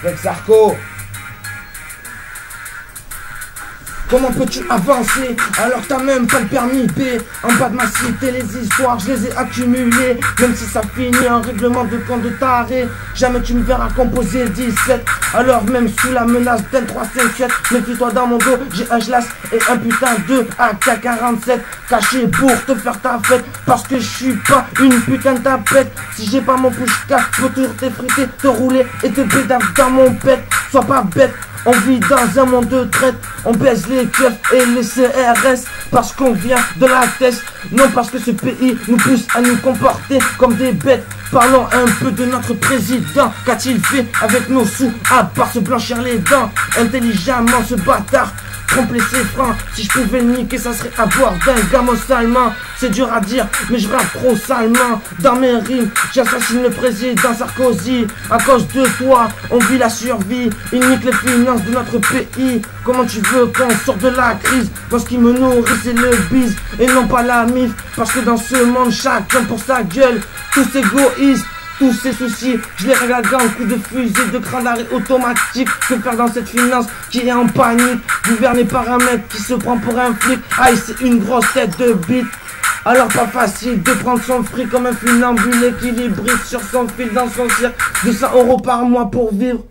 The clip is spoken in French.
avec Sarko. Comment peux-tu avancer alors que t'as même pas le permis B? En bas de ma cité, les histoires, je les ai accumulées. Même si ça finit en règlement de compte de taré, jamais tu me verras composer 17. Alors même sous la menace d'un 357, méfie-toi dans mon dos, j'ai un schlass et un putain de AK-47 caché pour te faire ta fête. Parce que je suis pas une putain de tapette. Si j'ai pas mon pushka, je peux toujours t'effriter, te rouler et te bédave dans mon pet. Sois pas bête. On vit dans un monde de traite, on baise les keufs et les CRS parce qu'on vient de la tête, non parce que ce pays nous pousse à nous comporter comme des bêtes. Parlons un peu de notre président, qu'a-t-il fait avec nos sous à part se blanchir les dents? Intelligemment ce bâtard tromper ses freins. Si je pouvais le niquer, ça serait à bord d'un gamos allemand. C'est dur à dire, mais je rappe trop salement. Dans mes rimes, j'assassine le président Sarkozy. À cause de toi, on vit la survie. Il nique les finances de notre pays. Comment tu veux qu'on sorte de la crise? Moi, ce qui me nourrit, c'est le bise et non pas la mif. Parce que dans ce monde, chacun pour sa gueule. Tous égoïstes. Tous ces soucis, je les règle à grands coups de fusée, de cran d'arrêt automatique. Que faire dans cette finance qui est en panique, gouvernée par un mec qui se prend pour un flic? Aïe, c'est une grosse tête de bite. Alors pas facile de prendre son fric comme un funambule équilibriste sur son fil dans son cirque. 200 € par mois pour vivre.